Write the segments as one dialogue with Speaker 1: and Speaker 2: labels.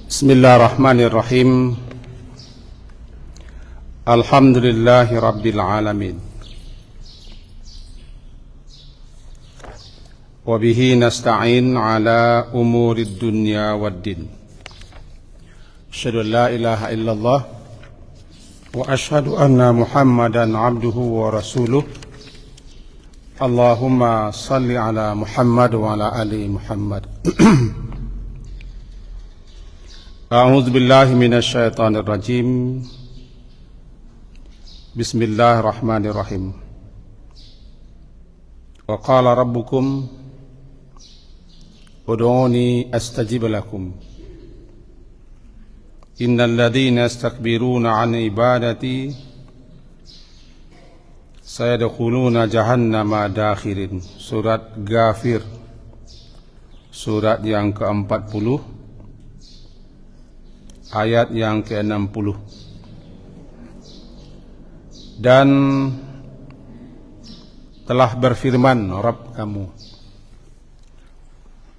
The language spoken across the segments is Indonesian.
Speaker 1: Bismillahirrahmanirrahim. Alhamdulillahi Rabbil Alamin. Wabihi nasta'in ala umurid dunya waddin. Asyhadu an la ilaha illallah wa asyhadu anna Muhammadan abduhu wa rasuluh. Allahumma salli ala Muhammad wa ala ali Muhammad. A'udzu billahi minasy syaithanir rajim. Bismillahirrahmanirrahim. Wa qala rabbukum ud'uni astajib lakum. Innal ladzina yastakbiruna 'an ibadati sayadkhuluna jahannama dakhirin. Surat Ghafir, surat yang ke-40, ayat yang ke-60. Dan telah berfirman Rabb kamu,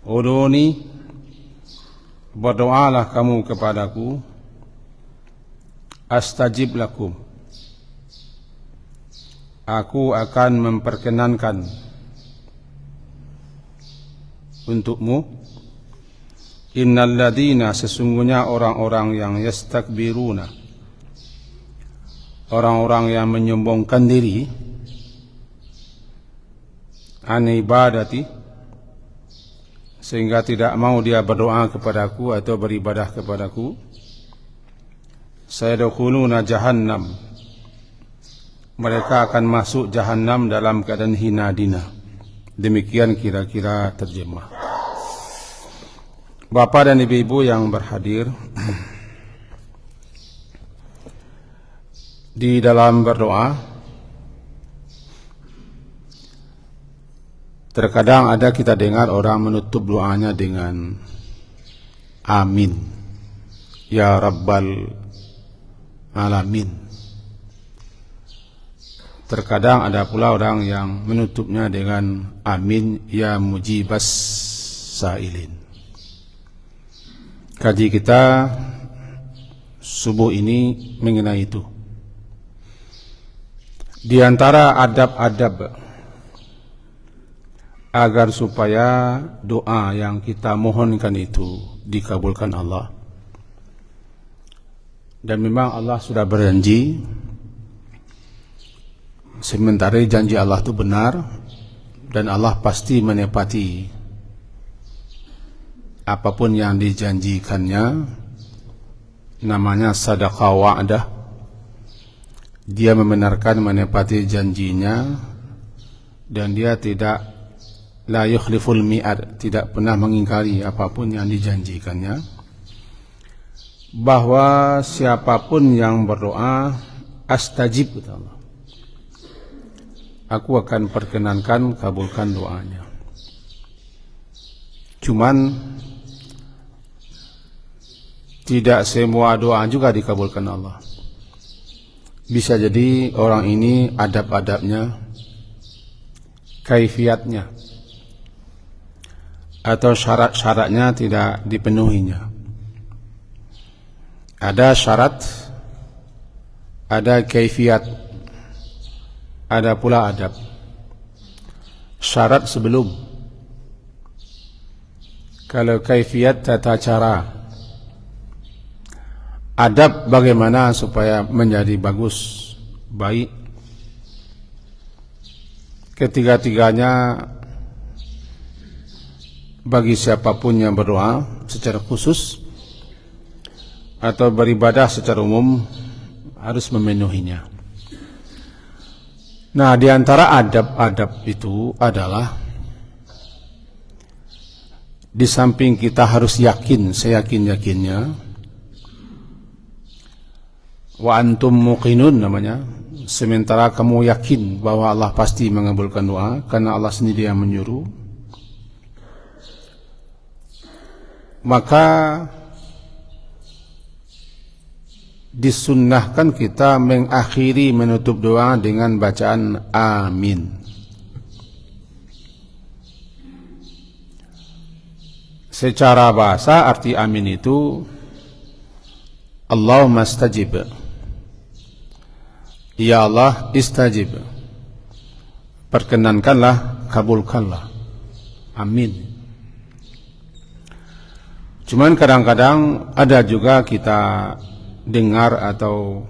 Speaker 1: ud'uni, berdoalah kamu kepadaku, astajib lakum, aku akan memperkenankan untukmu. Innal ladzina, sesungguhnya orang-orang yang yastakbiruna, orang-orang yang menyombongkan diri, an ibadati, sehingga tidak mau dia berdoa kepadaku atau beribadah kepadaku, sayadkhuluna jahannam, mereka akan masuk jahannam dalam keadaan hina dina. Demikian kira-kira terjemah. Bapak dan ibu-ibu yang berhadir, di dalam berdoa terkadang ada kita dengar orang menutup doanya dengan amin, ya Rabbal Alamin. Terkadang ada pula orang yang menutupnya dengan amin, ya Mujibas Sailin. Kaji kita subuh ini mengenai itu. Di antara adab-adab agar supaya doa yang kita mohonkan itu dikabulkan Allah. Dan memang Allah sudah berjanji, sementara janji Allah itu benar, dan Allah pasti menepati apapun yang dijanjikannya. Namanya sadaqah wa'dah. Dia membenarkan, menepati janjinya, dan dia tidak la yukhliful mi'ad, tidak pernah mengingkari apapun yang dijanjikannya. Bahwa siapapun yang berdoa, astajib, kata Allah, aku akan perkenankan, kabulkan doanya. Cuman tidak semua doa juga dikabulkan Allah. Bisa jadi orang ini adab-adabnya, kaifiatnya, atau syarat-syaratnya tidak dipenuhinya. Ada syarat, ada kaifiat, ada pula adab. Syarat sebelum, kalau kaifiat tata cara, adab bagaimana supaya menjadi bagus, baik. Ketiga-tiganya bagi siapapun yang berdoa secara khusus atau beribadah secara umum harus memenuhinya. Nah, di antara adab-adab itu adalah, di samping kita harus yakin, seyakin-yakinnya, wa antum muqinun namanya, sementara kamu yakin bahwa Allah pasti mengabulkan doa, karena Allah sendiri yang menyuruh, maka disunnahkan kita mengakhiri menutup doa dengan bacaan amin. Secara bahasa arti amin itu Allahumma istajib. Ya Allah, istajib. Perkenankanlah, kabulkanlah. Amin. Cuman kadang-kadang ada juga kita dengar atau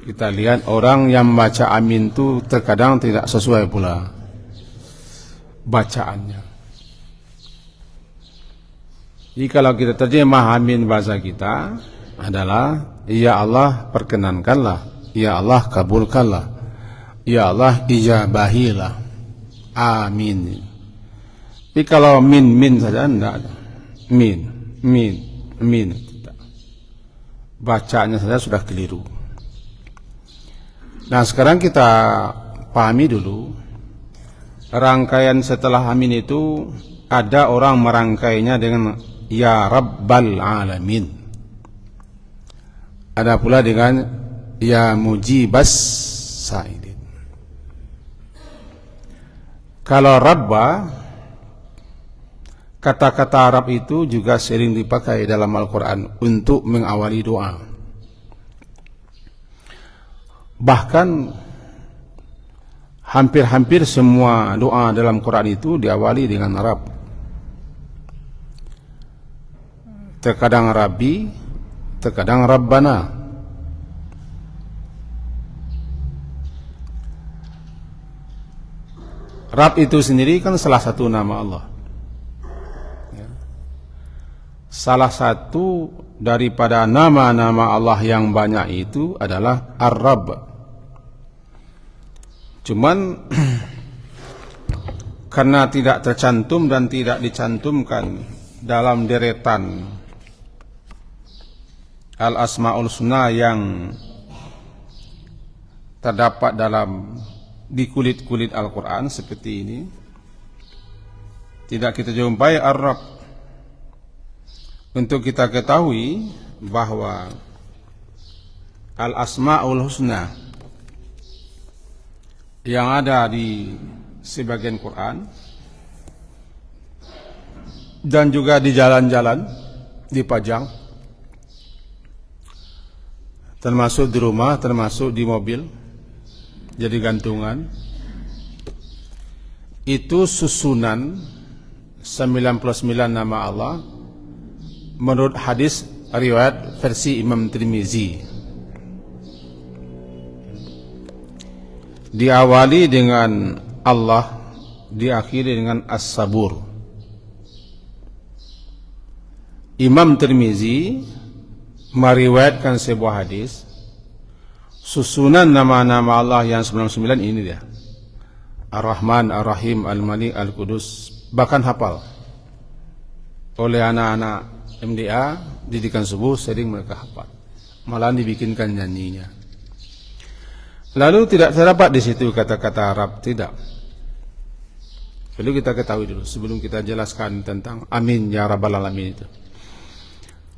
Speaker 1: kita lihat orang yang membaca amin itu terkadang tidak sesuai pula bacaannya. Jadi kalau kita terjemah amin bahasa kita adalah, ya Allah perkenankanlah, ya Allah kabulkanlah, ya Allah ijabahilah. Amin. Tapi kalau min saja enggak ada. Min tidak. Bacanya saja sudah keliru. Nah, sekarang kita pahami dulu rangkaian setelah amin itu. Ada orang merangkainya dengan ya Rabbal Alamin. Ada pula dengan ya Mujibas Sa'idin. Kalau Rabba, kata-kata Arab itu juga sering dipakai dalam Al-Quran untuk mengawali doa. Bahkan hampir-hampir semua doa dalam Quran itu diawali dengan Arab. Terkadang Rabbi, terkadang Rabbana. Rabb itu sendiri kan salah satu nama Allah. Salah satu daripada nama-nama Allah yang banyak itu adalah Ar-Rabb. Cuman karena tidak tercantum dan tidak dicantumkan dalam deretan Al-Asma'ul Husna yang terdapat di kulit-kulit Al-Quran seperti ini, tidak kita jumpai Ar-Rabb. Untuk kita ketahui bahwa Al-Asma'ul Husna yang ada di sebagian Quran dan juga di jalan-jalan dipajang, termasuk di rumah, termasuk di mobil, jadi gantungan. Itu susunan 99 nama Allah menurut hadis riwayat versi Imam Tirmizi. Diawali dengan Allah, diakhiri dengan As-Sabur. Imam Tirmizi meriwayatkan sebuah hadis, susunan nama-nama Allah yang 99 ini dia. Ar-Rahman, Ar-Rahim, Al-Malik, Al-Qudus, bahkan hafal oleh anak-anak MDA didikan subuh, sering mereka hafal, malah dibikinkan nyanyinya. Lalu tidak terdapat di situ kata-kata Arab, tidak. Perlu kita ketahui dulu sebelum kita jelaskan tentang Amin ya Rabbal Alamin itu,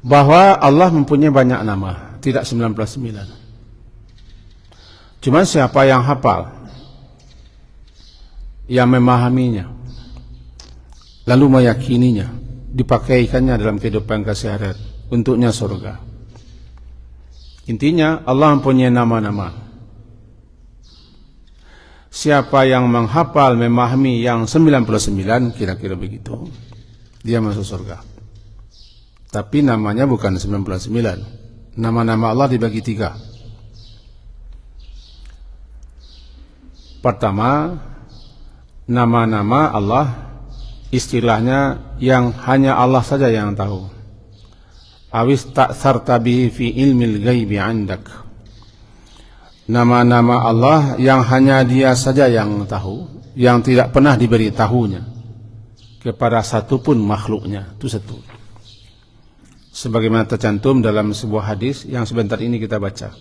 Speaker 1: bahwa Allah mempunyai banyak nama, tidak 99. Cuma siapa yang hafal, yang memahaminya, lalu meyakininya, dipakaikannya dalam kehidupan keseharian, untuknya surga. Intinya Allah mempunyai nama-nama. Siapa yang menghafal, memahami yang 99, kira-kira begitu, dia masuk surga. Tapi namanya bukan 99. Nama-nama Allah dibagi 3. Pertama, nama-nama Allah istilahnya yang hanya Allah saja yang tahu. Awis ta'sarta bihi fi ilmil ghaibi 'indak. Nama-nama Allah yang hanya Dia saja yang tahu, yang tidak pernah diberitahunya kepada satupun makhluknya. Itu satu. Sebagaimana tercantum dalam sebuah hadis yang sebentar ini kita baca.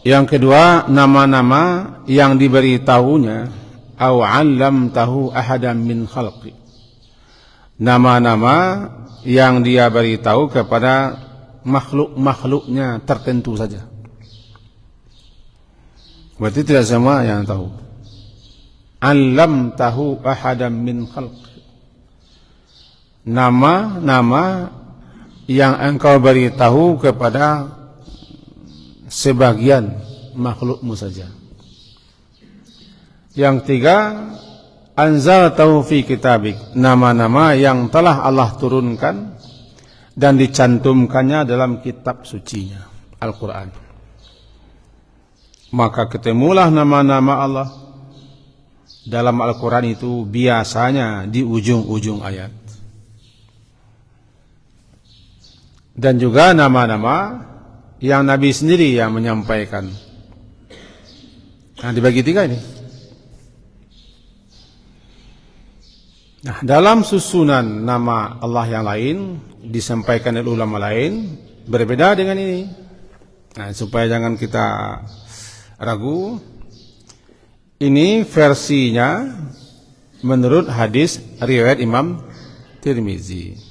Speaker 1: Yang kedua, nama-nama yang diberitahunya au 'allamtahu ahadan min khalqi. Nama-nama yang Dia beritahu kepada makhluk-makhluknya tertentu saja. Berarti tidak semua yang tahu. 'Allamtahu ahadan min khalqi. Nama-nama yang engkau beritahu kepada sebagian makhlukmu saja. Yang tiga, anzaltahu fi kitabik, nama-nama yang telah Allah turunkan dan dicantumkannya dalam kitab sucinya, Al-Quran. Maka ketemulah nama-nama Allah dalam Al-Quran itu biasanya di ujung-ujung ayat. Dan juga nama-nama yang Nabi sendiri yang menyampaikan. Nah, dibagi tiga ini. Nah, dalam susunan nama Allah yang lain disampaikan oleh ulama lain berbeda dengan ini. Nah, supaya jangan kita ragu, ini versinya menurut hadis riwayat Imam Tirmizi.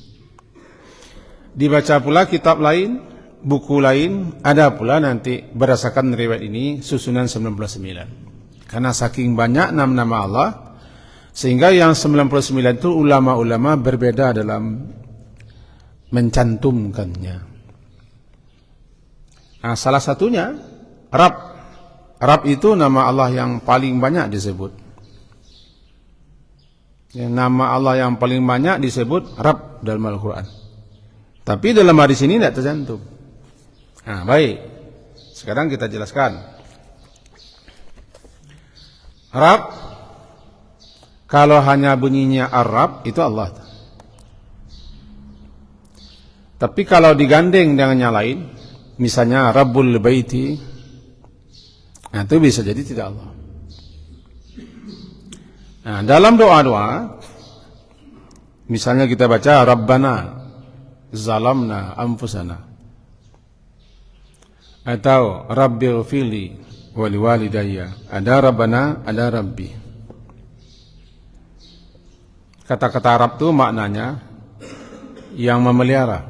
Speaker 1: Dibaca pula kitab lain, buku lain, ada pula nanti berdasarkan riwayat ini susunan 99. Karena saking banyak nama-nama Allah, sehingga yang 99 itu ulama-ulama berbeda dalam mencantumkannya. Nah, salah satunya Rabb. Rabb itu nama Allah yang paling banyak disebut. Yang nama Allah yang paling banyak disebut Rabb dalam Al-Quran. Tapi dalam hadis ini tidak tercantum. Nah, baik. Sekarang kita jelaskan. Rabb, kalau hanya bunyinya Ar-Rabb, itu Allah. Tapi kalau digandeng dengan yang lain, misalnya Rabbul Baiti, nah, itu bisa jadi tidak Allah. Nah, dalam doa-doa, misalnya kita baca Rabbana zalamna anfusana, atau Rabbighfirli wa liwalidayya. Ada Rabbana, ada Rabbi. Kata-kata Rabb itu maknanya yang memelihara,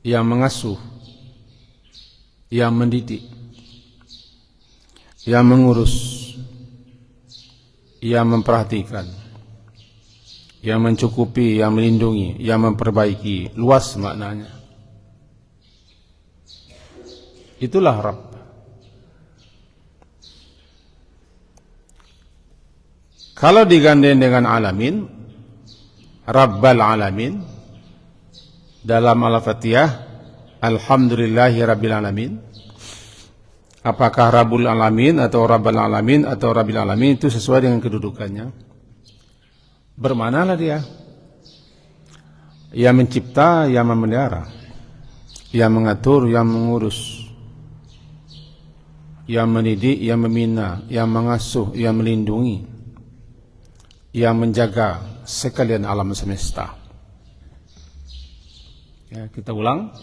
Speaker 1: yang mengasuh, yang mendidik, yang mengurus, yang memperhatikan, yang mencukupi, yang melindungi, yang memperbaiki. Luas maknanya. Itulah Rabb. Kalau digandeng dengan alamin, Rabbal alamin, dalam Al-Fatihah, Alhamdulillahi Rabbil alamin. Apakah Rabbul alamin atau Rabbal alamin atau Rabbil alamin, itu sesuai dengan kedudukannya. Bermanalah dia yang mencipta, yang memelihara, yang mengatur, yang mengurus, yang mendidik, yang membina, yang mengasuh, yang melindungi, yang menjaga sekalian alam semesta. Ya, kita ulang.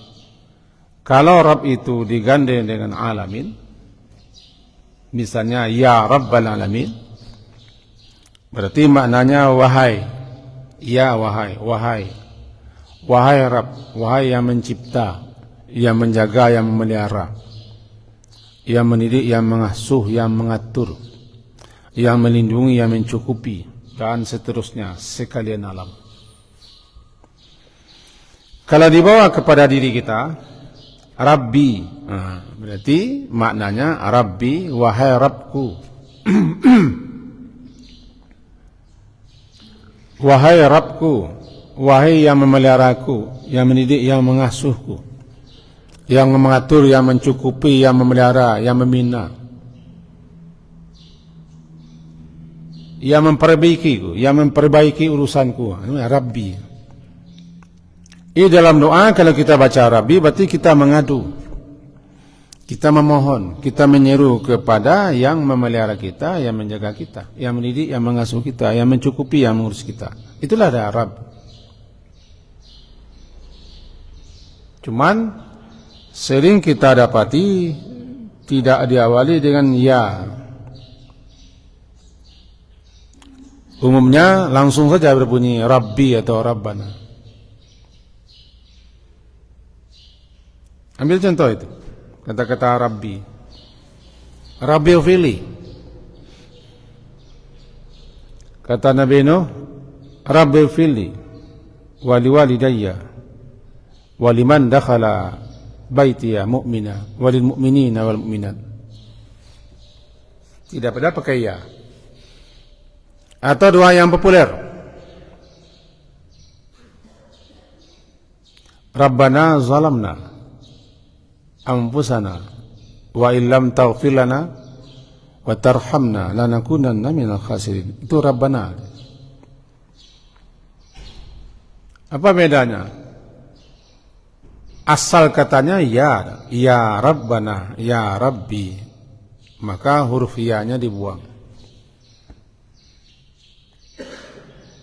Speaker 1: Kalau Rabb itu digandeng dengan alamin, misalnya ya Rabbal alamin, berarti maknanya wahai, ya wahai, wahai, wahai Rabb, wahai yang mencipta, yang menjaga, yang memelihara, yang mendidik, yang mengasuh, yang mengatur, yang melindungi, yang mencukupi, dan seterusnya sekalian alam. Kalau dibawa kepada diri kita, Rabbi, berarti maknanya Rabbi, wahai Rabbku. Wahai Rabbku, wahai yang memeliharaku, yang mendidik, yang mengasuhku, yang mengatur, yang mencukupi, yang memelihara, yang membina, yang memperbaikiku, yang memperbaiki urusanku. Ini Rabbi. Ini dalam doa kalau kita baca Rabbi, berarti kita mengadu, kita memohon, kita menyeru kepada yang memelihara kita, yang menjaga kita, yang mendidik, yang mengasuh kita, yang mencukupi, yang mengurus kita. Itulah ada Rabb. Cuman sering kita dapati tidak diawali dengan ya. Umumnya langsung saja berbunyi Rabbi atau Rabbana. Ambil contoh itu, kata-kata Rabbi. Rabbighfirli. Kata Nabi Nuh, Rabbighfirli. wa liwalidayya wa liman dakhala baitiya mu'mina wa lil mu'minina wal mu'minat. Tidak pada pakai ya. Atau doa yang populer, Rabbana zalamna anfusana wa illam taghfir lana wa tarhamna lanakunanna minal khasirin. Itu Rabbana. Apa bedanya? Asal katanya ya Rabbana, ya Rabbi. Maka huruf ya-nya dibuang,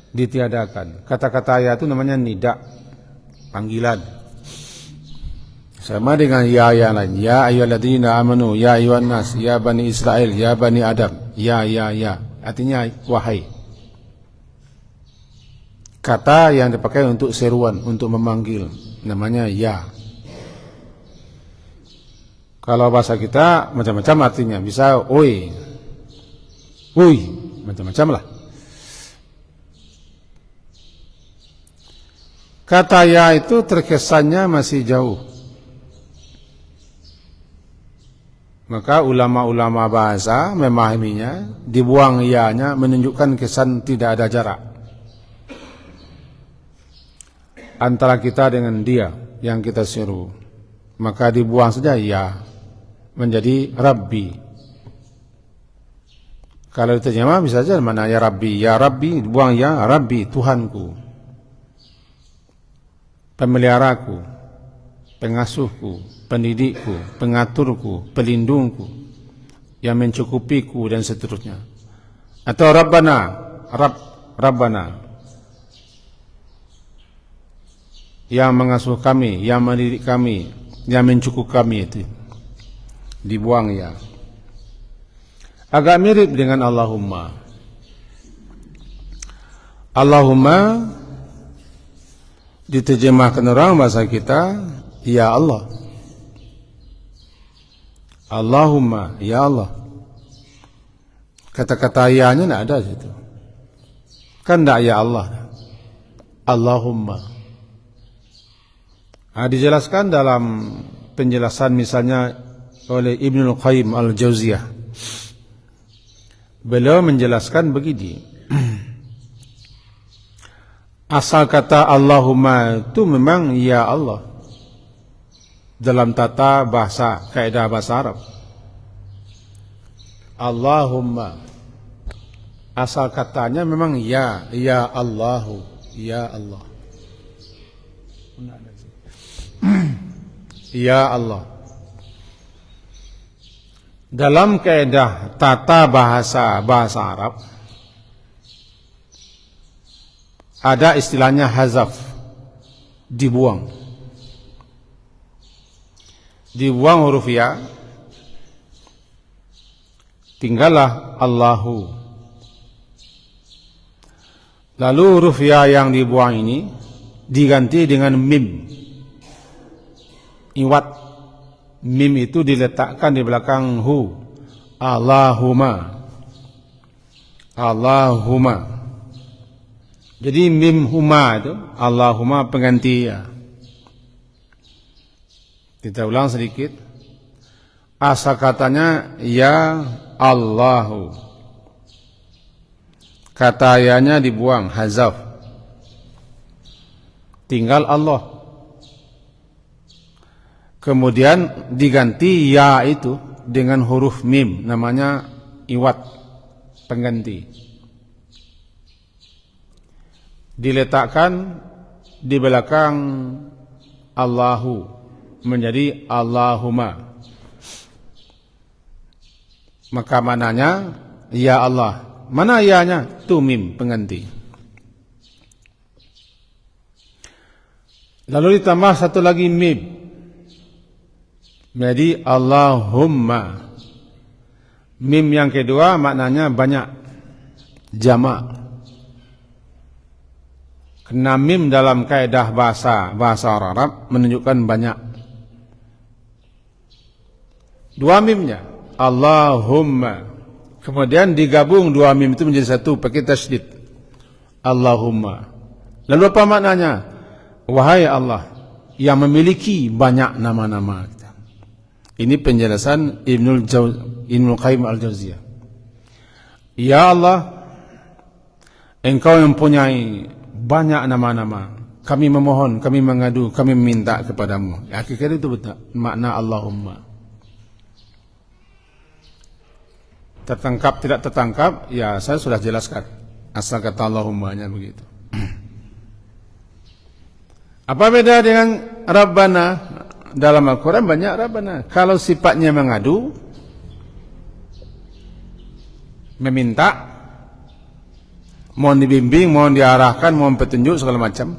Speaker 1: ditiadakan. Kata-kata ya itu namanya nida, panggilan. Sama dengan ya yang lain. Ya ayyuhalladzina amanu, ya ayyuhan nas, ya bani Israel, ya bani Adam. Ya. Artinya wahai. Kata yang dipakai untuk seruan, untuk memanggil, namanya ya. Kalau bahasa kita macam-macam artinya. Bisa oi, macam-macam lah. Kata ya itu terkesannya masih jauh. Maka ulama-ulama bahasa memahaminya, dibuang ya-nya menunjukkan kesan tidak ada jarak antara kita dengan dia yang kita seru. Maka dibuang saja ya, menjadi Rabbi. Kalau diterjemah bisa saja mana ya Rabbi, dibuang ya Rabbi, Tuhanku, pemeliharaku, pengasuhku, pendidikku, pengaturku, pelindungku, yang mencukupiku dan seterusnya. Atau Rabbana, yang mengasuh kami, yang mendidik kami, yang mencukupi kami, itu dibuang ya. Agak mirip dengan Allahumma. Allahumma diterjemahkan orang bahasa kita ya Allah. Allahumma, ya Allah. Kata-kata ya-nya tidak ada situ. Kan tidak ya Allah. Allahumma. Dijelaskan dalam penjelasan misalnya oleh Ibnul Qayyim Al-Jauziyah. Beliau menjelaskan begini. Asal kata Allahumma itu memang ya Allah dalam tata bahasa, kaidah bahasa Arab. Allahumma, asal katanya memang ya Allahu, ya Allah. Ya Allah. Dalam kaidah tata bahasa Arab ada istilahnya hazaf, dibuang. Dibuang huruf ya, tinggallah Allahu. Lalu huruf ya yang dibuang ini diganti dengan mim. Iwat. Mim itu diletakkan di belakang hu. Allahumma. Jadi mim huma itu Allahumma pengganti ya. Kita ulang sedikit. Asal katanya ya Allahu. Kata ya-nya dibuang, hazaf. Tinggal Allah. Kemudian diganti ya itu dengan huruf mim, namanya iwat, pengganti. Diletakkan di belakang Allahu menjadi Allahumma. Maka mananya ya Allah. Mana ya-nya? Tu mim, pengganti. Lalu ditambah satu lagi mim. Jadi Allahumma. Mim yang kedua maknanya banyak, jamak. Karena mim dalam kaidah bahasa Arab menunjukkan banyak. Dua mimnya Allahumma. Kemudian digabung dua mim itu menjadi satu pakai tasydid. Allahumma. Lalu apa maknanya? wahai Allah yang memiliki banyak nama-nama. Ini penjelasan Ibnul Qayyim Al-Jauziyah. Ya Allah, Engkau mempunyai banyak nama-nama. Kami memohon, kami mengadu, kami meminta kepadamu. Hakikatnya itu betul makna Allahumma. Tertangkap tidak tertangkap, ya saya sudah jelaskan. Asal kata Allahummanya begitu. Apa beda dengan Rabbana? Dalam Al-Quran banyak Rabbana. Kalau sifatnya mengadu, meminta, mohon dibimbing, mohon diarahkan, mohon petunjuk segala macam,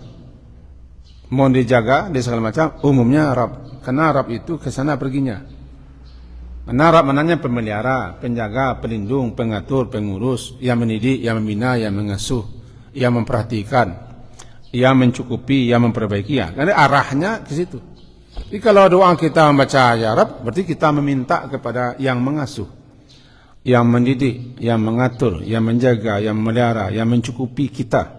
Speaker 1: mohon dijaga di segala macam, umumnya Rabb. Karena Rabb itu ke sana perginya. Karena Rabb maknanya pemelihara, penjaga, pelindung, pengatur, pengurus, yang mendidik, yang membina, yang mengasuh, yang memperhatikan, yang mencukupi, yang memperbaiki. Ya, karena arahnya ke situ. Jadi kalau doa kita membaca ya Rabb, berarti kita meminta kepada yang mengasuh, yang mendidik, yang mengatur, yang menjaga, yang memelihara, yang mencukupi kita.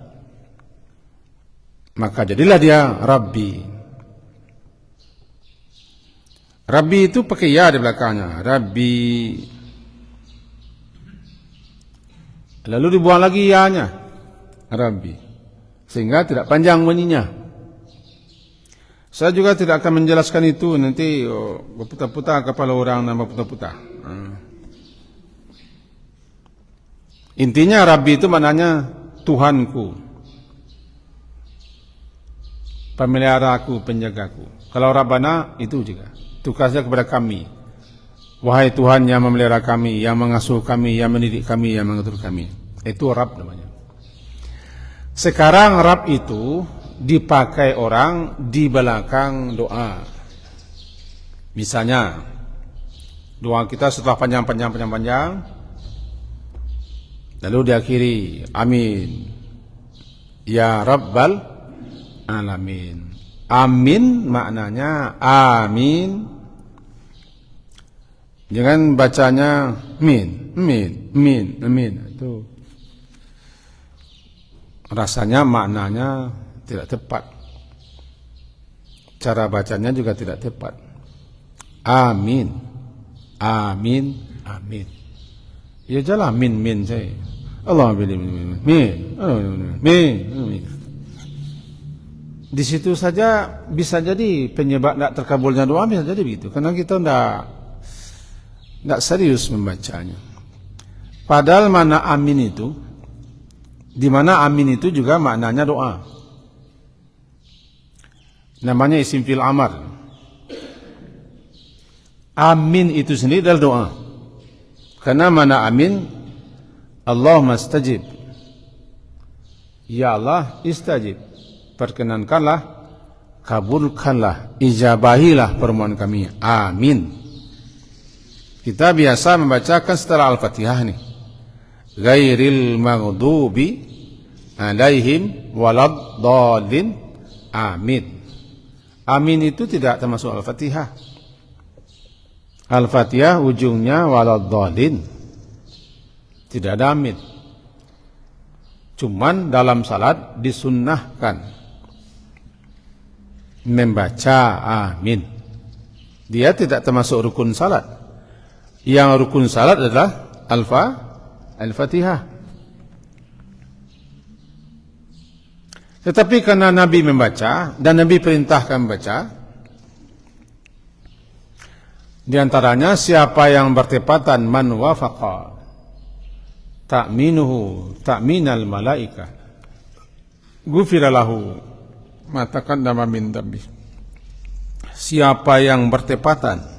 Speaker 1: Maka jadilah dia Rabbi. Rabbi itu pakai ya di belakangnya. Rabbi. Lalu dibuang lagi ya-nya. Rabbi. Sehingga tidak panjang bunyinya. Saya juga tidak akan menjelaskan itu, nanti berputar-putar kepala orang dan berputar-putar. Intinya Rabbi itu maknanya Tuhanku, pemeliharaku, penjagaku. Kalau Rabbana itu juga tugasnya kepada kami. Wahai Tuhan yang memelihara kami, yang mengasuh kami, yang mendidik kami, yang mengatur kami. Itu Rabb namanya. Sekarang Rabb itu dipakai orang di belakang doa. Misalnya doa kita setelah panjang, lalu diakhiri amin ya Rabbal Alamin. Amin maknanya amin. Jangan bacanya min. Itu rasanya maknanya tidak tepat. Cara bacanya juga tidak tepat. Amin. Ya jalan min saya. Allah min. Di situ saja bisa jadi penyebab tidak terkabulnya doa, bisa jadi begitu. Karena kita tidak serius membacanya. Padahal mana amin itu, di mana amin itu juga maknanya doa. Namanya isim fil amar. Amin itu sendiri adalah doa. Karena mana amin, Allahumma istajib. Ya Allah, istajib. Perkenankanlah, kabulkanlah, ijabahilah permohonan kami. Amin. Kita biasa membacakan setelah Al-Fatihah nih. Ghairil maghdubi alaihim waladdallin. Amin. Amin itu tidak termasuk Al-Fatihah. Al-Fatihah ujungnya waladdallin. Tidak ada amin. Cuman dalam salat disunnahkan membaca amin. Dia tidak termasuk rukun salat. Yang rukun salat adalah Al-Fatihah. Tetapi karena Nabi membaca dan Nabi perintahkan membaca, di antaranya siapa yang bertepatan man wafaqa ta'minuhu ta'minal malaika ghufira lahu ma taqaddama min dhanbi. Siapa yang bertepatan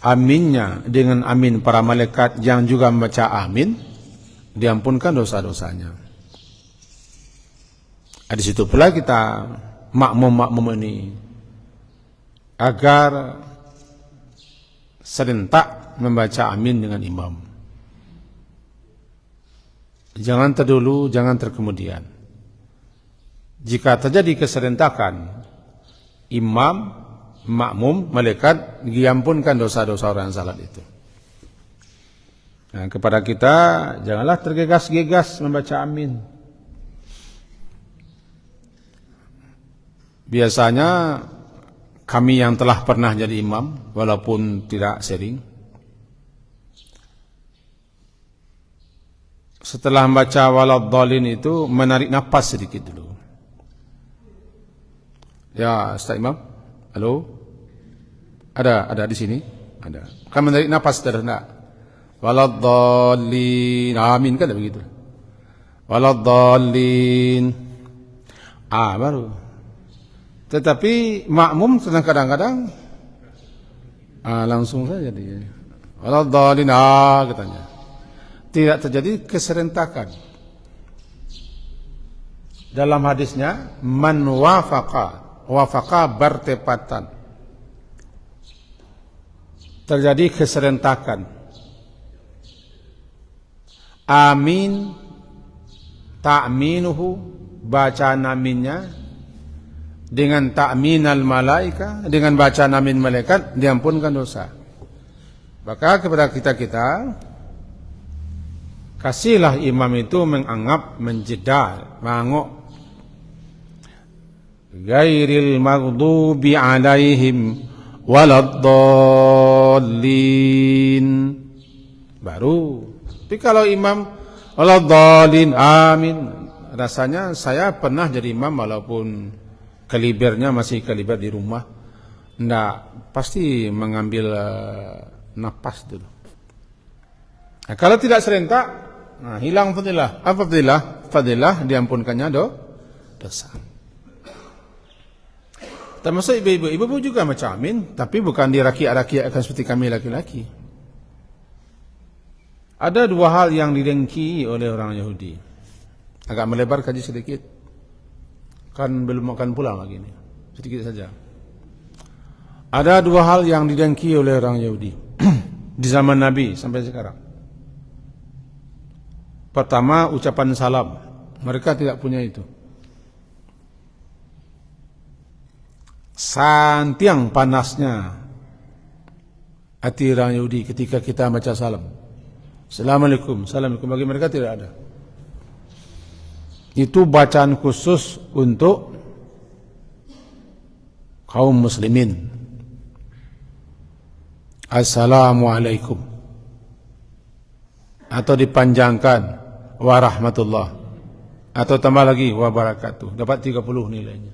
Speaker 1: aminnya dengan amin para malaikat yang juga membaca amin, diampunkan dosa-dosanya. Di situ pula kita makmum ini agar serentak membaca amin dengan imam. Jangan terdulu, jangan terkemudian. Jika terjadi keserentakan, imam, makmum, malaikat diampunkan dosa-dosa orang salat itu. Nah, kepada kita janganlah tergegas-gegas membaca amin. Biasanya kami yang telah pernah jadi imam, walaupun tidak sering, setelah membaca waladhdallin itu menarik napas sedikit dulu. Ya, Ustaz Imam, halo, ada di sini, ada. Kan menarik napas sudah enggak? Waladhdallin, amin kan begitu. Waladhdallin, baru. Tetapi makmum kadang-kadang langsung saja dia. Waladhdallin, katanya. Tidak terjadi keserentakan. Dalam hadisnya, man wafaqa bertepatan. Terjadi keserentakan. Amin, ta'minuhu, bacaan aminnya dengan ta'minal malaika, dengan bacaan amin malaikat diampunkan dosa. Maka kepada kita kasihlah imam itu menganggap, menjedal, mangok. Ghairil maghdubi alaihim waladdallin. Baru. Tapi kalau imam waladdallin, amin. Rasanya saya pernah jadi imam walaupun kalibernya masih kaliber di rumah. Nggak, pasti mengambil napas dulu. Nah, kalau tidak serentak, hilang fadilah. Apa fadilah? Fadilah diampunkannya dosa. Termasuk ibu-ibu. Ibu juga macam amin, tapi bukan dirakiak-rakiakkan seperti kami laki-laki. Ada dua hal yang didengki oleh orang Yahudi. Agak melebar kaji sedikit. Kan belum akan pulang lagi ini. Sedikit saja. Ada dua hal yang didengki oleh orang Yahudi di zaman Nabi sampai sekarang. Pertama, ucapan salam. Mereka tidak punya itu. Santiang panasnya hati orang Yahudi ketika kita baca salam. Assalamualaikum, assalamualaikum. Bagi mereka tidak ada. Itu bacaan khusus untuk kaum muslimin. Assalamualaikum. Atau dipanjangkan warahmatullah. Atau tambah lagi wabarakatuh. Dapat 30 nilainya.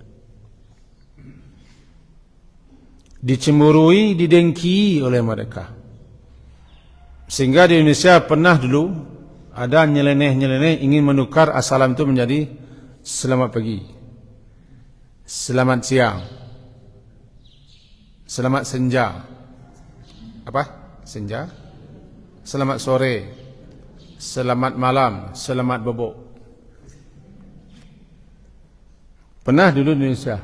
Speaker 1: Dicemburui, didengki oleh mereka. Sehingga di Indonesia pernah dulu ada nyeleneh-nyeleneh ingin menukar assalam itu menjadi selamat pagi, selamat siang, selamat senja, senja, selamat sore, selamat malam, selamat bobo. Pernah dulu di Indonesia.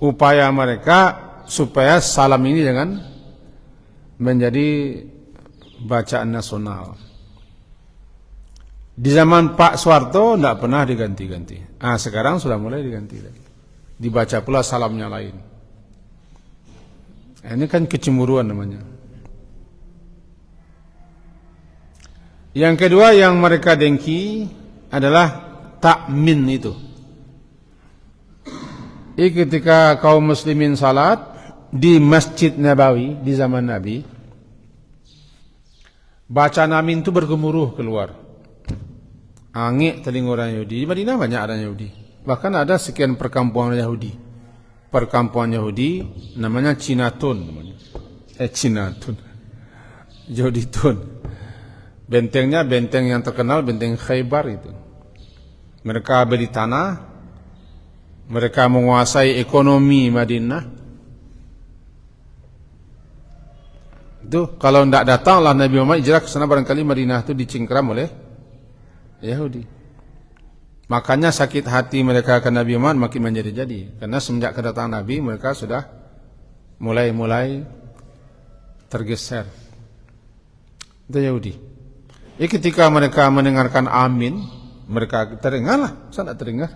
Speaker 1: Upaya mereka supaya salam ini jangan menjadi bacaan nasional. Di zaman Pak Soeharto tidak pernah diganti-ganti. Sekarang sudah mulai diganti lagi. Dibaca pula salamnya lain. Ini kan kecemburuan namanya. Yang kedua yang mereka dengki adalah takmin itu. Ketika kaum muslimin salat di Masjid Nabawi di zaman Nabi, bacaan amin itu bergemuruh keluar. Angin telinga orang Yahudi. Di Madinah banyak orang Yahudi. Bahkan ada sekian perkampungan Yahudi. Perkampungan Yahudi namanya Cinatun. Cinatun. Yahuditun. Bentengnya benteng yang terkenal, benteng Khaybar itu. Mereka beli tanah. Mereka menguasai ekonomi Madinah. Itu kalau tidak datanglah Nabi Muhammad hijrah ke sana, barangkali Madinah itu dicingkram oleh Yahudi. Makanya sakit hati mereka ke Nabi Muhammad makin menjadi-jadi. Karena semenjak kedatangan Nabi mereka sudah mulai tergeser. Itu Yahudi. Ketika mereka mendengarkan amin, mereka terdengarlah, saya tidak terdengar.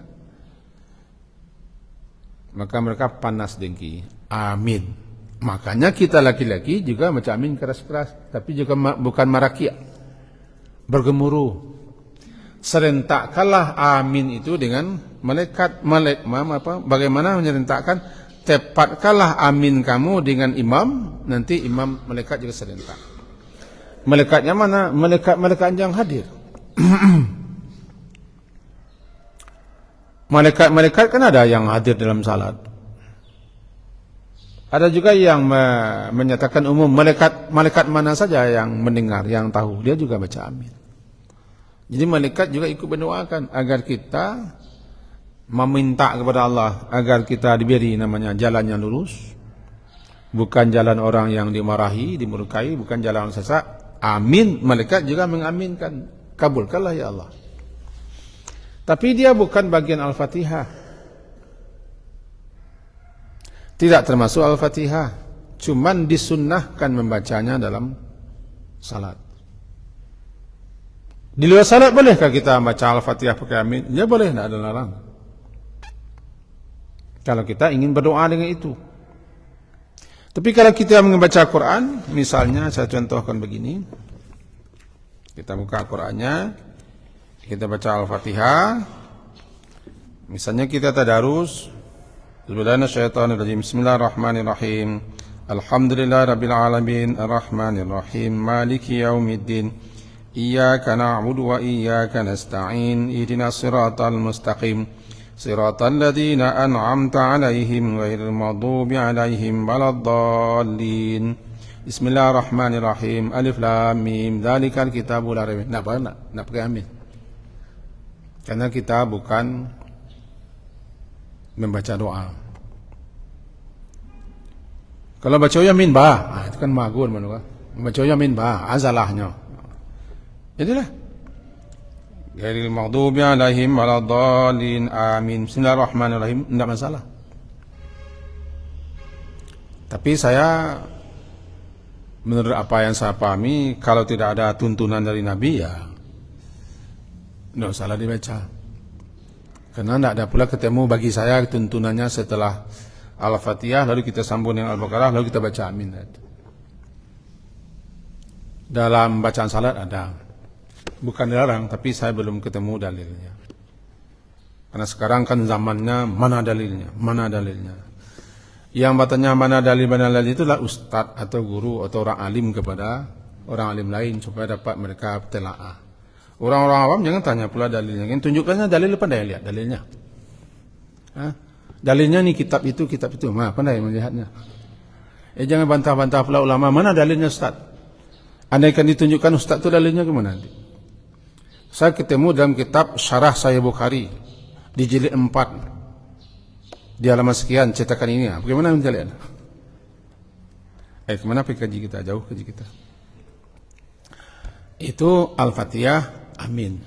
Speaker 1: Maka mereka panas dengki. Amin. Makanya kita laki-laki juga macam amin keras-keras, tapi juga bukan marakia, bergemuruh. Serentakkanlah amin itu dengan bagaimana menyerentakan, tepatkanlah amin kamu dengan imam, nanti imam malaikat juga serentak. Malaikatnya mana? Malaikat yang hadir. Malaikat kan ada yang hadir dalam salat. Ada juga yang menyatakan umum, malaikat mana saja yang mendengar, yang tahu, dia juga baca amin. Jadi malaikat juga ikut mendoakan agar kita meminta kepada Allah agar kita diberi namanya jalan yang lurus, bukan jalan orang yang dimarahi, dimurkai, bukan jalan yang sesat. Amin, malaikat juga mengaminkan, kabulkanlah ya Allah. Tapi dia bukan bagian Al-Fatihah, tidak termasuk Al-Fatihah, cuman disunnahkan membacanya dalam salat. Di luar salat bolehkah kita baca Al-Fatihah pakai amin? Ya boleh, tidak ada larang. Kalau kita ingin berdoa dengan itu. Tapi kalau kita membaca Quran, misalnya saya contohkan begini. Kita buka Qurannya, kita baca Al-Fatihah. Misalnya kita tadarus. Bismillahirrahmanirrahim. Alhamdulillahirabbil alamin, arrahmanirrahim, maliki yaumiddin. Iyyaka na'budu wa iyyaka nasta'in. Ihdinas siratal mustaqim. Siratal ladzina an'amta 'alaihim ghairil maghdubi 'alaihim waladdallin. Bismillahirrahmanirrahim. Alif lam mim. Dzalikal kitabu la raiba. Nak pakai amin. Karena kita bukan membaca doa. Kalau baca yamin ba, itu kan magur manuka. Baca yamin ba, azalahnya. Jadilah ghairil maghdubi 'alaihim waladdallin. Amin. Bismillahirrahmanirrahim, tidak masalah. Tapi saya menurut apa yang saya pahami, kalau tidak ada tuntunan dari Nabi ya tidak salah dibaca. Karena tidak ada pula ketemu bagi saya tuntunannya setelah Al-Fatihah lalu kita sambung dengan Al-Baqarah lalu kita baca amin. Dalam bacaan salat ada, bukan dilarang, tapi saya belum ketemu dalilnya. Karena sekarang kan zamannya mana dalilnya. Yang bertanya mana dalil itulah ustaz atau guru atau orang alim kepada orang alim lain supaya dapat mereka telaah. Orang-orang awam jangan tanya pula dalilnya. Yang tunjukkannya dalil, pandai lihat dalilnya. Dalilnya nih kitab itu. Pandai melihatnya. Jangan bantah-bantah pula ulama, mana dalilnya ustaz? Andaikan ditunjukkan ustaz itu dalilnya kemana? Saya ketemu dalam kitab Syarah Sahih Bukhari di jilid 4. Di halaman sekian cetakan ini. Bagaimana kita lihat? Kemana kaji kita? Jauh kaji kita. Itu Al-Fatihah, amin.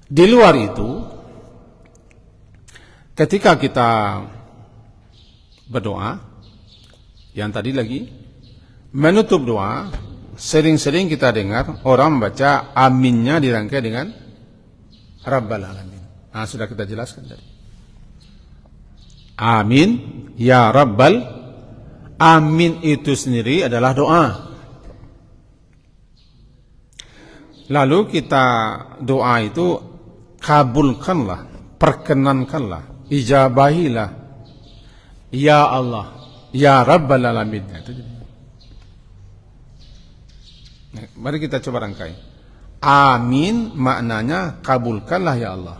Speaker 1: Di luar itu, ketika kita berdoa, yang tadi lagi, menutup doa, sering-sering kita dengar orang membaca aminnya dirangkai dengan Rabbal Alamin. Sudah kita jelaskan tadi. Amin, ya Rabbal. Amin itu sendiri adalah doa. Lalu kita doa itu kabulkanlah, perkenankanlah, ijabahilah. Ya Allah, ya Rabbal Alamin. Mari kita coba rangkai. Amin maknanya kabulkanlah ya Allah.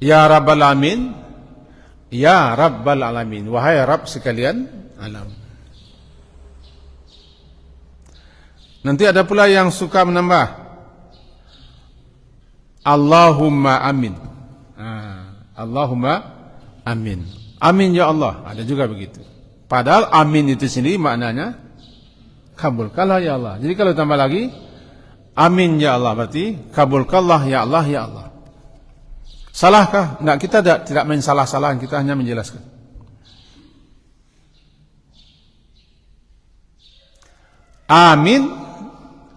Speaker 1: Ya Rabbal Alamin, ya Rabbal Alamin, wahai Rabb sekalian alam. Nanti ada pula yang suka menambah Allahumma amin. Allahumma amin. Amin ya Allah. Ada juga begitu. Padahal amin itu sendiri maknanya kabulkanlah ya Allah. Jadi kalau tambah lagi amin ya Allah berarti kabulkanlah ya Allah ya Allah. Salahkah? Enggak, kita tidak main salah-salahan, kita hanya menjelaskan. Amin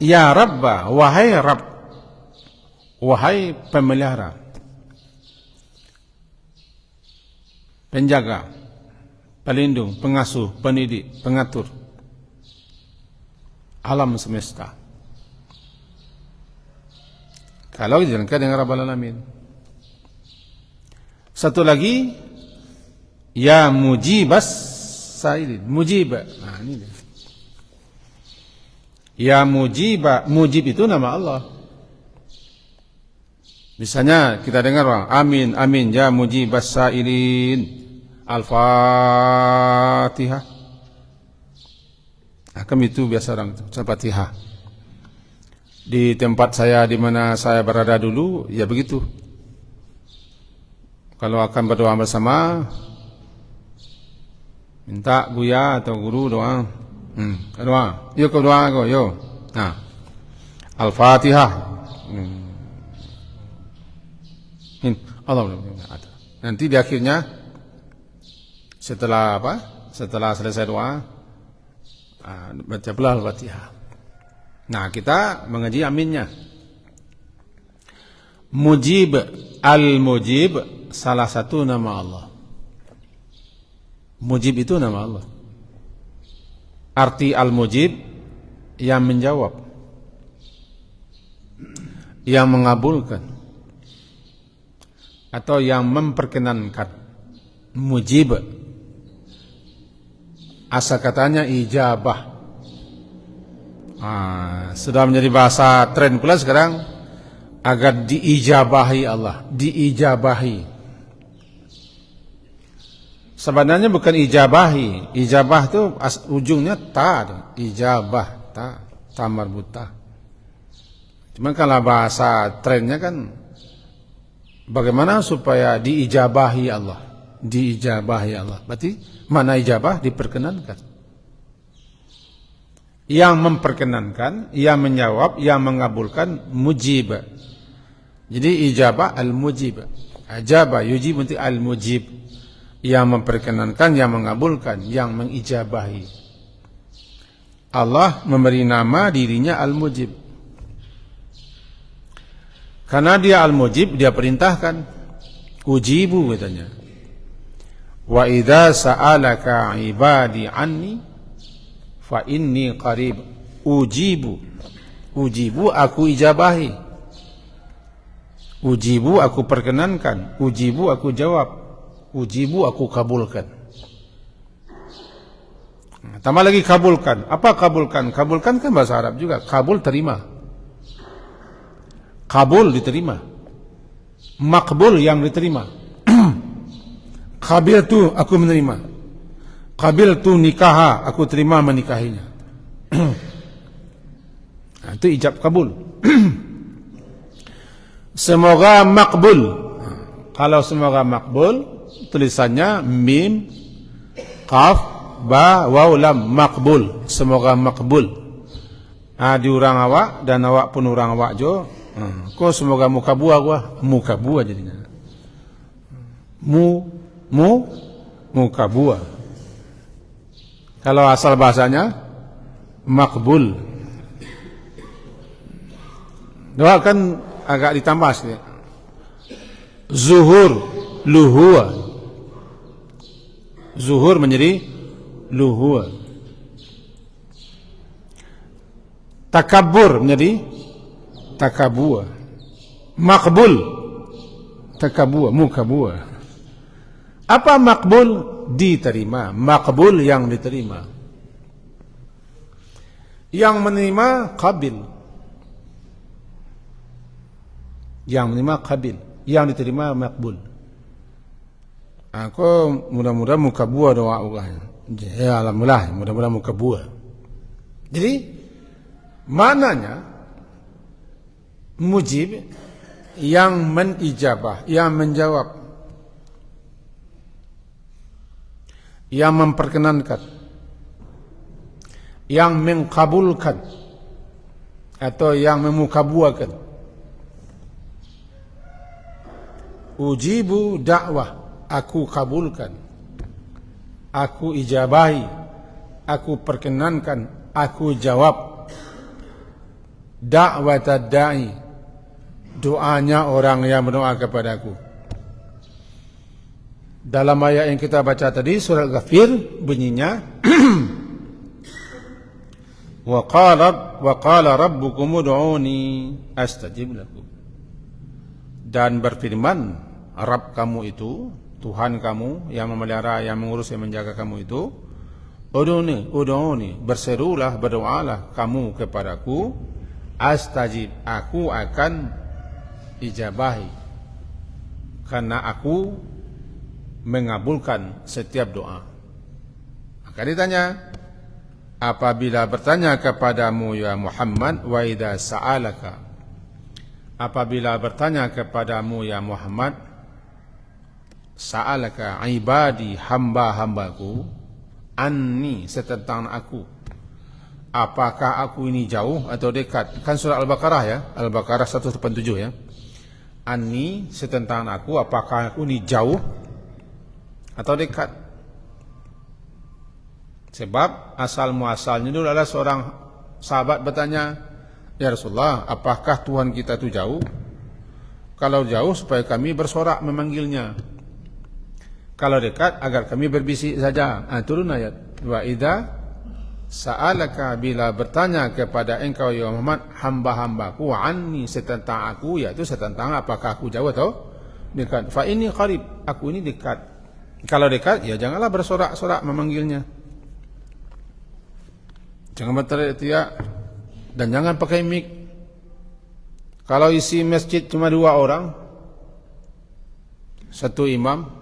Speaker 1: ya Rabba, wahai Rabb, wahai pemelihara, penjaga, pelindung, pengasuh, pendidik, pengatur alam semesta. Kalau dijalankan dengan Rabbal Alamin. Satu lagi, ya mujibas sailin. Mujib. Nah, ini dia. Ya mujiba. Mujib itu nama Allah. Misalnya kita dengar orang, amin, amin, ya mujibas sailin. Al-Fatihah. Nah, kami itu biasa orang itu, Al-Fatihah. Di tempat saya di mana saya berada dulu, ya begitu. Kalau akan berdoa bersama, minta buya atau guru doa. Doa. Yuk doa go, yuk. Nah. Al-Fatihah. Allah. Nanti di akhirnya setelah apa? Setelah selesai doa, baca pula Al-Fatihah. Nah, kita mengaji aminnya. Mujib, al-mujib salah satu nama Allah. Mujib itu nama Allah. Arti al-mujib yang menjawab, yang mengabulkan, atau yang memperkenankan. Mujib asal katanya ijabah. Sudah menjadi bahasa tren pula sekarang, agar diijabahi Allah, diijabahi. Sebenarnya bukan ijabahi. Ijabah itu ujungnya ta, ijabah, ta marbutah. Cuma kalau bahasa trennya kan bagaimana supaya diijabahi Allah, diijabahi Allah. Berarti mana ijabah? Diperkenankan. Yang memperkenankan, yang menjawab, yang mengabulkan, mujib. Jadi ijabah al-mujib. Ajaba yujib nanti al-mujib. Yang memperkenankan, yang mengabulkan, yang mengijabahi. Allah memberi nama dirinya al-mujib. Karena dia al-mujib, dia perintahkan. Ujibu katanya. Wa idza sa'alaka ibadi anni fa inni qarib. Ujibu. Ujibu aku ijabahi. Ujibu aku perkenankan. Ujibu aku jawab. Ujibu aku kabulkan. Tambah lagi kabulkan. Apa kabulkan? Kabulkan kan bahasa Arab juga. Kabul terima. Kabul diterima. Makbul yang diterima. Kabil tu aku menerima. Kabil tu nikaha aku terima menikahinya. Itu ijab kabul. Semoga makbul. Kalau semoga makbul, tulisannya mim, qaf, ba, waw, lam, makbul. Semoga makbul. Diurang awak dan awak pun urang awak jo. Kok semoga muka buah gua, muka buah jadinya. Muka buah. Kalau asal bahasanya makbul. Doa kan agak ditambah sedikit. Zuhur, luhua. Zuhur menjadi luhua. Takabur menjadi takabua. Makbul, takabua, muka buah. Apa makbul? Diterima. Makbul yang diterima. Yang menerima qabil. Yang menerima qabil. Yang diterima makbul. Aku mudah-mudahan muka buah doa Allah. Ya alhamdulillah, mudah-mudahan muka buah. Jadi maknanya mujib yang menijabah, yang menjawab, yang memperkenankan, yang mengkabulkan atau yang memukabuakan. Ujibu dakwah, aku kabulkan, aku ijabahi, aku perkenankan, aku jawab. Dakwat ad-da'i, doanya orang yang berdoa kepadaku. Dalam ayat yang kita baca tadi, surah Ghafir, bunyinya wa qala rabbukum ud'uni astajib lakum. dan berfirman, Rabb kamu itu, Tuhan kamu yang memelihara, yang mengurus, yang menjaga kamu itu, Ud'uni, berserulah, berdoalah kamu kepadaku, astajib, aku akan ijabahi, karena aku mengabulkan setiap doa. Maka ditanya, apabila bertanya kepadamu ya Muhammad, wa idza sa'alaka, apabila bertanya kepadamu ya Muhammad, sa'alaka ibadi, hamba-hambaku, anni, setentang aku, apakah aku ini jauh atau dekat? Kan surah Al-Baqarah ya, Al-Baqarah 187 ya. Anni, setentang aku, apakah aku ini jauh atau dekat? Sebab asal muasalnya dulu adalah seorang sahabat bertanya, ya Rasulullah, apakah Tuhan kita itu jauh? Kalau jauh supaya kami bersorak memanggilnya, kalau dekat agar kami berbisik saja. Turun ayat, wa idza sa'alaka, bila bertanya kepada engkau ya Muhammad hamba-hambaku, anni, setentang aku, yaitu setentang apakah aku jauh atau dekat, fa inni qarib, aku ini dekat. Kalau dekat ya janganlah bersorak-sorak memanggilnya, jangan berteriak-teriak, dan jangan pakai mic. Kalau isi masjid cuma 2 orang, 1 imam,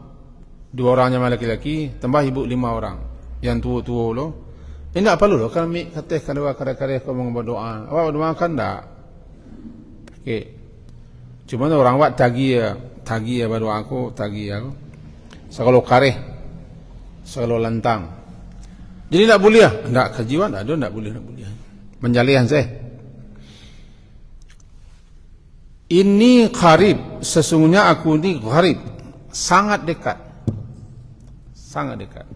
Speaker 1: 2 orangnya laki-laki, tambah ibu 5 orang, yang tua-tua lo, tidak perlu lo, kalau mic kateh kalau kadang-kadang kau mau berdoa, awak doa kan tak? Okay. Cuma orang awak tagi ya berdoa aku, tagi aku. Sekalo kareh, sekalo lantang. Jadi tak boleh ah? Tak kejiwan, tak boleh. Menjalihan saya. Ini qarib, sesungguhnya aku ini qarib, sangat dekat. Sangat dekat.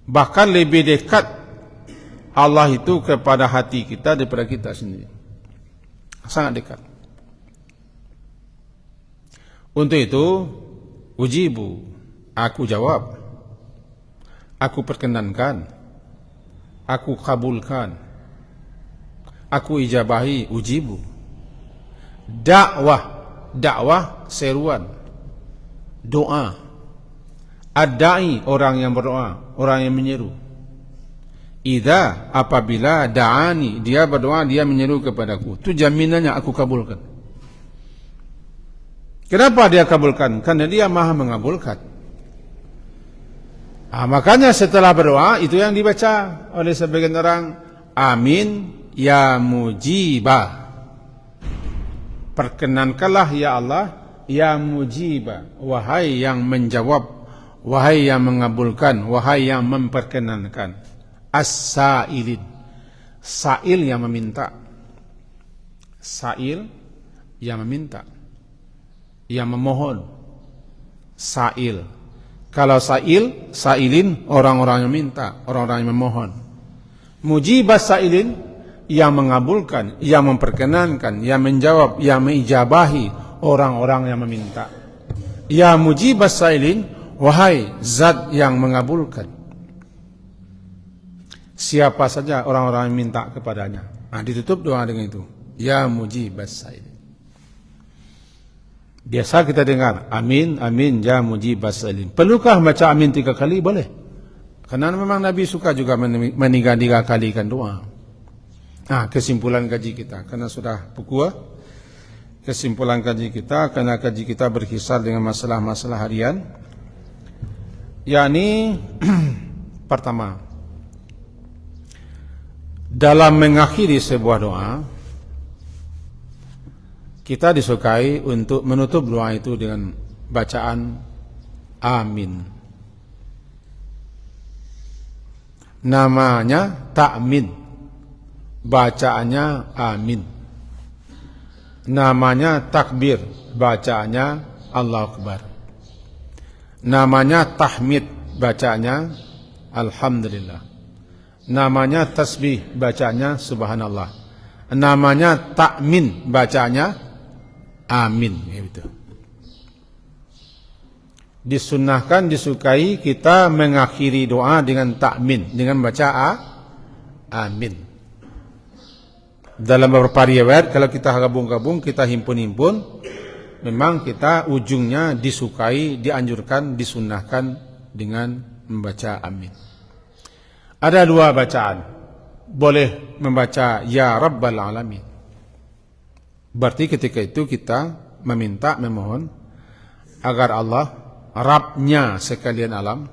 Speaker 1: Bahkan lebih dekat Allah itu kepada hati kita daripada kita sendiri. Sangat dekat. Untuk itu, ujibu, aku jawab, aku perkenankan, aku kabulkan, aku ijabahi, ujibu. Dakwah seruan, doa. Ad-da'i, orang yang berdoa, orang yang menyeru. Idza, apabila da'ani, dia berdoa, dia menyeru kepadaku, itu jaminannya aku kabulkan. Kenapa dia kabulkan? Karena dia maha mengabulkan. Makanya setelah berdoa, itu yang dibaca oleh sebagian orang, amin ya mujibah, perkenankanlah ya Allah, ya mujibah, wahai yang menjawab, wahai yang mengabulkan, wahai yang memperkenankan. As-sa'ilin, sa'il yang meminta, sa'il yang meminta, yang memohon. Sa'il, kalau sa'ilin orang-orang yang minta, orang-orang yang memohon. Mujibah sa'ilin, yang mengabulkan, yang memperkenankan, yang menjawab, yang mengijabahi orang-orang yang meminta. Ya mujibah sa'ilin, wahai zat yang mengabulkan siapa saja orang-orang yang minta kepadanya. Ditutup doa dengan itu, ya mujibas sa'ilin. Biasa kita dengar amin, amin ya mujibas sa'ilin. Perlukah baca amin 3 kali? Boleh, karena memang Nabi suka juga meniga-tiga kalikan doa. Kesimpulan kaji kita, karena sudah pukul, kesimpulan kaji kita, karena kaji kita berkisar dengan masalah-masalah harian, yakni pertama, dalam mengakhiri sebuah doa, kita disukai untuk menutup doa itu dengan bacaan amin. Namanya ta'min, bacaannya amin. Namanya takbir, bacaannya Allahu Akbar. Namanya tahmid, bacaannya alhamdulillah. Namanya tasbih, bacaannya subhanallah. Namanya ta'min, bacaannya amin. Gitu. Disunnahkan, disukai kita mengakhiri doa dengan ta'min, dengan baca amin. Dalam beberapa riwayat kalau kita gabung-gabung, kita himpun-himpun, memang kita ujungnya disukai, dianjurkan, disunnahkan dengan membaca amin. Ada dua bacaan. Boleh membaca ya Rabbal Alamin. Berarti ketika itu kita meminta, memohon agar Allah, Rabbnya sekalian alam,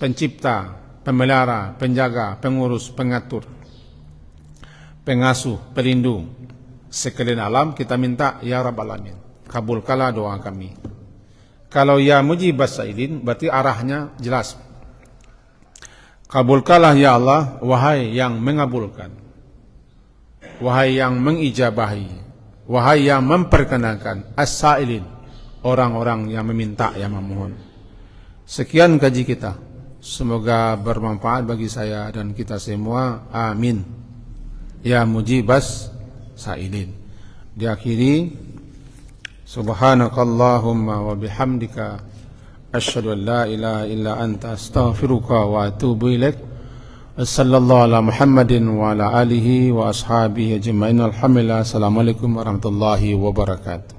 Speaker 1: pencipta, pemelihara, penjaga, pengurus, pengatur, pengasuh, pelindung sekalian alam, kita minta ya Rabbal Alamin, kabulkanlah doa kami. Kalau ya mujibas sa'ilin, berarti arahnya jelas. Kabulkanlah ya Allah, wahai yang mengabulkan, wahai yang mengijabahi, wahai yang memperkenankan, as-sa'ilin, orang-orang yang meminta, yang memohon. Sekian kaji kita. Semoga bermanfaat bagi saya dan kita semua. Amin. Ya mujibas sa'ilin. Diakhiri, subhanakallahumma wa bihamdika asyhadu an la ilaha illa anta astaghfiruka wa atubu ilaik. Sallallahu ala Muhammadin wa ala alihi wa ashabihi ajma'in. Alhamdulillah. Assalamualaikum warahmatullahi wabarakatuh.